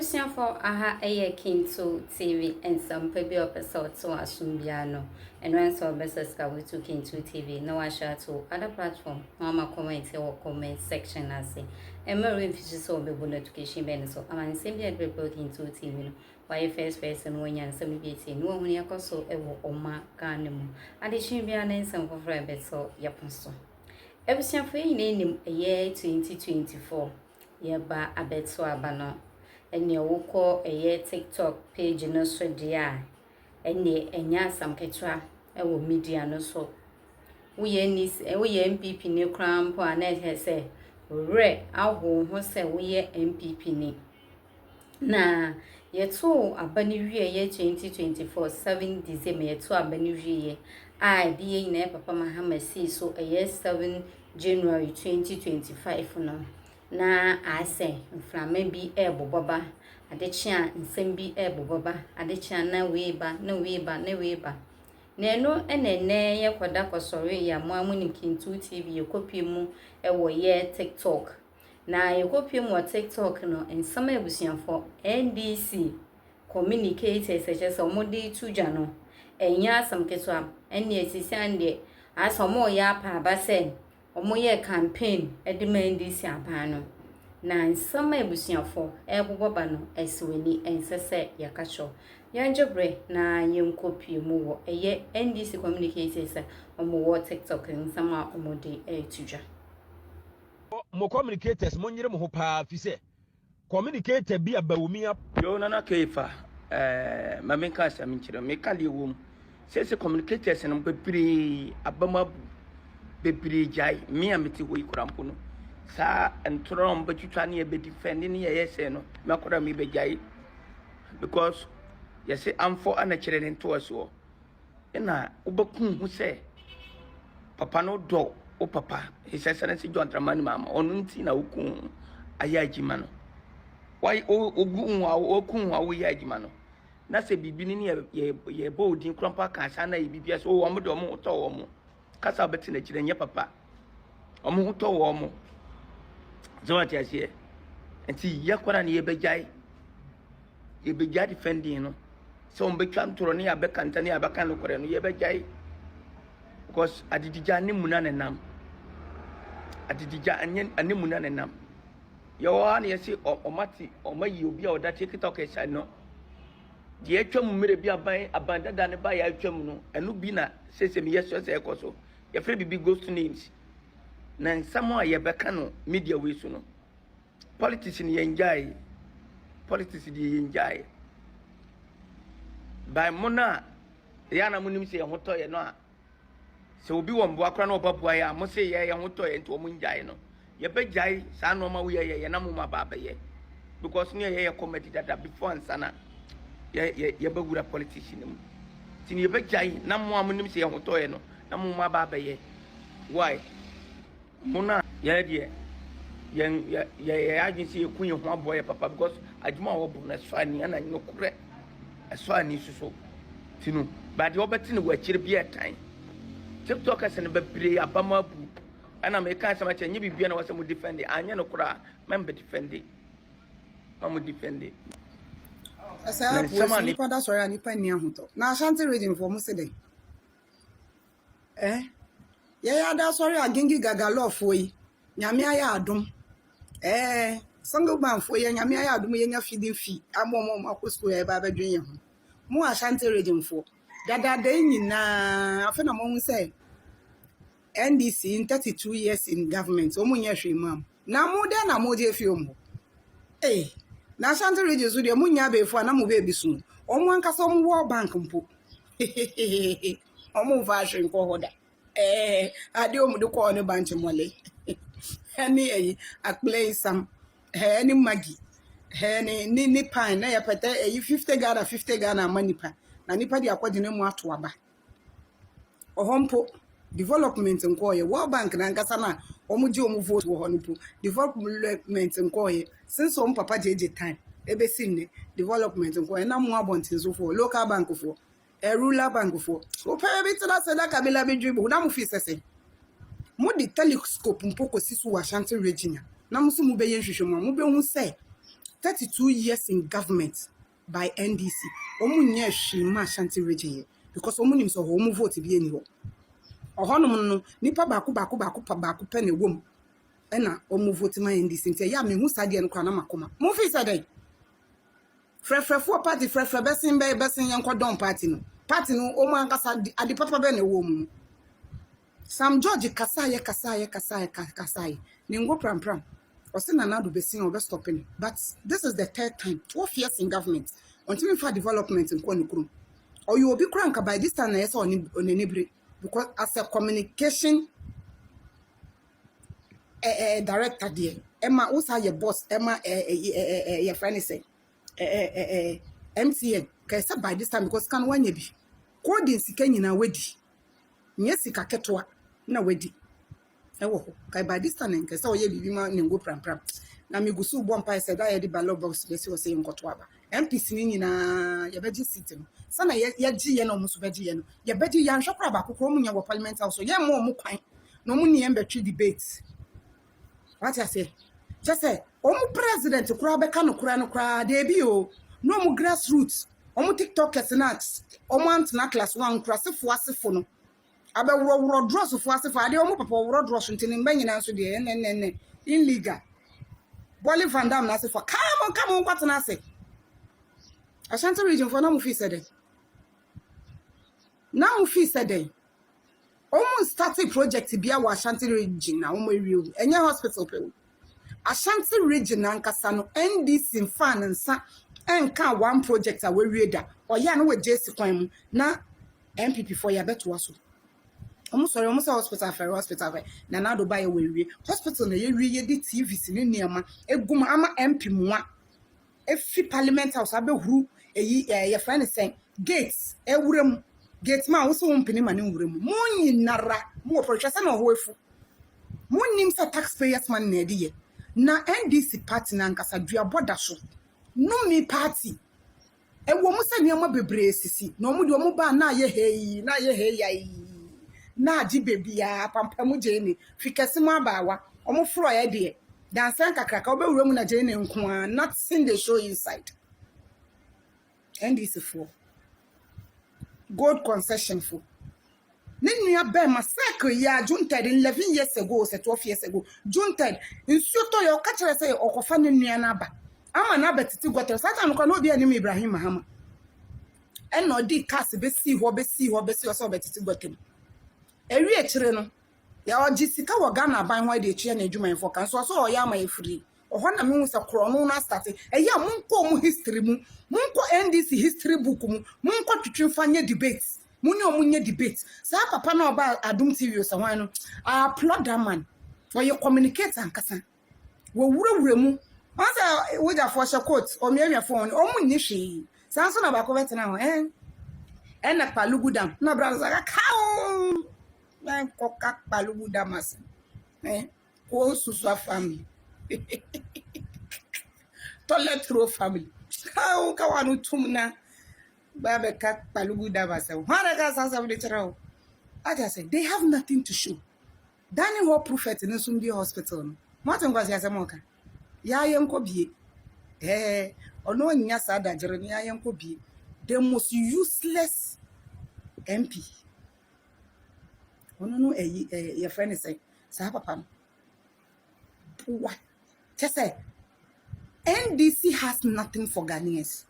Everything for aha a Kinto TV and some baby episode to Asumbiano and run so business with to Kinto TV. No, I share to other platform. Mama comment or comment section as say. And Marine fishes so be notification benefit. I'm an same yet Kinto TV. Why first person when you're 70 no when you're so ever Oma Garnemu. Addition be an answer for Rabbit so Yaponso. Everything for you name a year 2024. Yeba abeto abano. Ene woko eye TikTok page no so dia ene enya sam ketwa ewo media no so wo ye MPP ne krampo anet he se re aho ho se wo ye MPP ni na yeto abani wie ye 2024 7 December yeto abani wie ai die na papa Mahama si so eye 7 January 2025 no na ase mframa bi eboboba adechia nsem bi eboboba adechia na weba na eno enene ye kwada kwosori ya moamu ni Kinto TV yekopi mu ewo ye TikTok na yekopi mu TikTok no ensama ebusianfo NDC communicators eche so modi tuja no enya asam ketwa enne esisi ande asomo ya pa abase omoye campaign edimandi si apano na nsama ebusiafo eboboba no esiweni ensese yakacho yanjebre na yenkopi mu wo eye NDC communicators omo TikTok nsama omodi etuja mo communicators mo nyire mo ho pa fi se communicator bi abawumi yo nana keifa mamenka asam nkyere me ka de wom se communicators no bepiri abamabu bepiri jai me ameti wo ikurampo no sa entrom betutwa ne be defend ne ye say no makora me be jai because you say am for anakere ne to aso na ubakun hu say papa no do o papa his excellency John Dramani mama onu nti na ukun ayagima no why ogun wa okun wa wo yagima no na se bibini ne ye boldin krampa kan sa na bibia so wo mo do mo to wo mo kasa beti na kire nye papa omo hu to wo mo zawati asie enti yakwara ne yebejai defending no so on betwa ntoro ne abeka ntane abeka no kore no yebejai because adidija ne muna ne nam adidija anye muna ne nam yo ne yesi omati omayi obi a oda TikTok esa no de atwam mere bi aban dada ne ba ya atwam no enu bi na sese me yeso se ekoso ye free bibi ghost names na nsamo a yebeka no media we so no politics ni yenjai by mona yana munim se hoto ye no a se obi wo mbo akra na obabua ya mo se ye hoto ye nto mo njai no ye bejai sa no ma wo ye na mo ma baba ye because ne ye comedy dada before ansana ye bagura politician mu tini ye bejai na mo amunim se ye hoto ye no na mo ma baba ye why mona ye de ye agency ekun ye ho aboye papa because adwuma wo bu na swani ana no kure swani suso tinu but you obeti ne wachire bi etan TikTok ase ne bebre abama bu ana me kan sama chenye bibia na wase mu defend anya no kura member defend mamu defend asa po ni pada sorry ani pa ni ahoto na Ashanti region for mu se dey ya da sorry agengi gagalo fo yi nyame aya adom single man for ye nyame aya adom ye nya feeding fee amomo makosko ye ba badwen ye ho mu Ashanti region for dada dey nyina afena mo hu say NDC in 32 years in government omo nya hwemam na mu de na mo je fi omo na Ashanti region so de mu nya be fo na mo be bisu omo ankasa omo World Bank mpo omo va hwe nko hoda ade omo de ko ne banche mole any akplay some any magi ni pan na ya pete 50 Ghana money pan na nipa di akwadi na mu ato aba ohompo development nko ye World Bank na nkasa na omuji omu vote wo honpo development nko ye since om papa jeje time ebe sinne development nko ye na mu abontin so for local bank for rural bank for o pa be tira se da kabila be dwibo na mu fi sese mo di telescope mpoko sisu wa Ashanti region na musu mu be yen hwehwemu mu be hu se 32 years in government by NDC. Omu nye shima Ashanti region because omu nim so omu vote bi eni ho. Ohonom no nipa baako pe na wom. Ena omu vote ma NDC ntia ya me hu sade no kwa na makoma. Mo fi sade. Frefrefo party frefre besin yankodon party no. Party no omu ankasa ade papa be na wom. Sam George kasaye. Ningo pram. Ose na nadu besin obe stopping. But this is the third time. 12 years in government. Until for development in Kwanukuru. Or you will be crank by this time yes on enable because as a communication director there. Emma also your boss, Emma your friend say MTN. Kaisa by this time because can one ye be. Coding sika nyina wedi. Nye sika ketwa na wedi. Ewo kai by this time nke say oye bibi ma nengo pram na me gusu bo mpa say that ye ballot box be say o say nkoto aba MPC ni nyina ye beji seat no sana ye gi ye no musu beji ye no ye beji ya nhwekora ba kokoro mu nya wo parliament house ye mo kwan no mu ni embetri debate what I say just say omu president kura be ka no kura de bi o no mu grassroots omu tiktokers na omu antna class 1 kura sefo no abe wuro dross fo asefo ade omo papa wuro dross ntini mba nyina so de nnenne illegal Bolly Van Dam na asefo come on kwatena ase Ashanti region for na mu fi sede omo starting project bia wa Ashanti region na omo ewie enye hospital pe Ashanti region na nkasa no NDC fan nsa enka one project a we wie da oya na we JC kwan mu na MPP for ya beto aso almost hospital fair na do buy we hospital na ye di TV sini niam egum ama MP moa efi parliament house abehuru eyi ye friend say gates ewurem gate ma wo so mpini ma ne wurem mo nyinara mo protest na ho efu mo nim sa taxpayers man na ediye na NDC party na nkasa dua boda so no me party ewo mo se niam bebre sisi na omo de omo ba na ye hei na ji baby ya pampamu jeni fikesi mu abawa omo fro ya de dansan kakraka obewura mu na jeni nko not seen the show inside NDC for gold concession for nenu be massacre ya junted 11 years ago 12 years ago junted nsuto yo ka kire say okofa nenu na ba ama na betiti gotel satan ko no bi anim Ibrahim Mahama eno di cast be si ho so betiti gotel ewi ekire no ya oji sika wo Ghana ban ho de ekire na adwuma enfo kan so oya ma efiri oho na me hu se krono na start eya munko mu history munko NDC history book munko twetwe nye debates munye omunye debate sa papa na oba Adum TV so hwan no applaud that man for your communicate ankasa wo wurawura mu once we ja for share quote o miamia phone o munye hwe sa so na ba ko betena ho na palugudam na brother kawo na koka palugudam as ko susua family toilet row family how ka wanu tumna babe ka palugudam as hwana ka sasa we chero I just say they have nothing to show Danny Ho prophet in Sumbi hospital no moten kwasi asemoka ya yenko bie ono nya sada jere ni ya yenko bie the most useless MP ono no your friend say sa papa what just say NDC has nothing for Ghanaians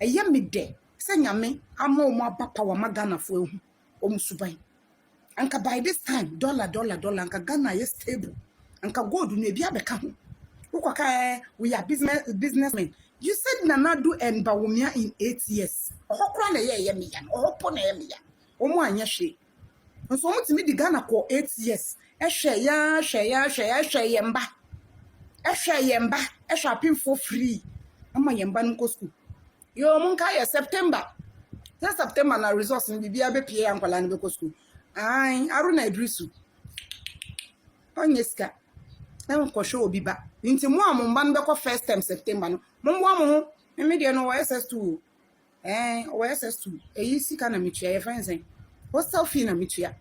me de say nyame ama omo abapa wa magana fo ehu omo suban anka by this time dollar anka Ghana is stable anka gold no ebia beka ho ukaka we are businessmen you said Nanadu and Bawumia in 8 years ohokra na ye me ya ohopo na ye me ya omo anya hwe nso omo timi di Ghana ko 8 years ehwe yemba apin for free ama yemba nko school yo mun ka ye September na resource ni bibia be pie ankwala ni be ko school ai Aruna Idrisu onyeska enko show obi ba nti mo amomba no be ko first time September no mo mo me de no SS2 SS2 eyi sika na mitua ye friends en hostel fee na mitua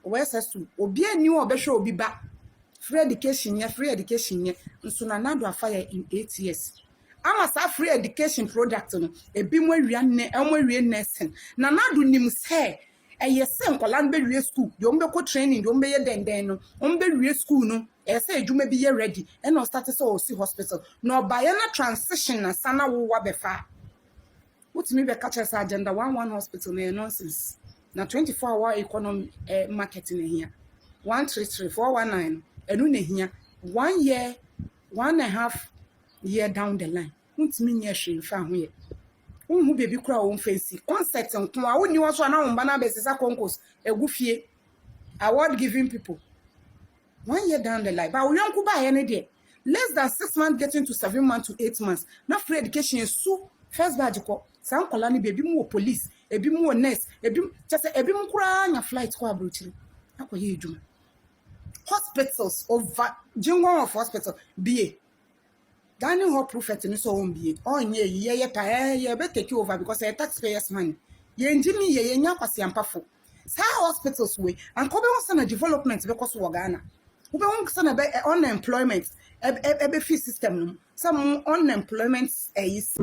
SS2 obi ani o be show obi ba free education ye nso na nado afire in 8 years ama sa free education product no ebi mo awia ne awie nursing na nado nim se eye se nkola no be wie school de ombe ko training de ombe ye denden no ombe wie school no ese adwuma bi ye ready e no start so o si hospital no ba ye na transition na sana wo wa befa wotimi be catch us agenda 11 hospital na nonsense na 24-hour economy marketing here 133419 enu na hia 1 year 1.5 year down the line wotimi nya hwe fa ho ye unhu bebi kura wo fancy concept nko a woni wo so na wo na besisa concourse egufie award giving people 1 year down the line ba wo yonku ba ye ne de less than 6 months getting to 7 months to 8 months na free education su first badge ko san kola ni bebi mu police ebi mu nurse ebi chese ebi mu kura nya flight ko abrochiri akoye edwuma hospitals over jingon of hospital BA Gani ho prophet ni so won BA onye ye pa ye be take over because e taxpayers money ye njimi ye nya kwase ampafo sa hospitals we and ko be won na development be koso wo Ghana wo be won na be unemployment e be fee system no some unemployment is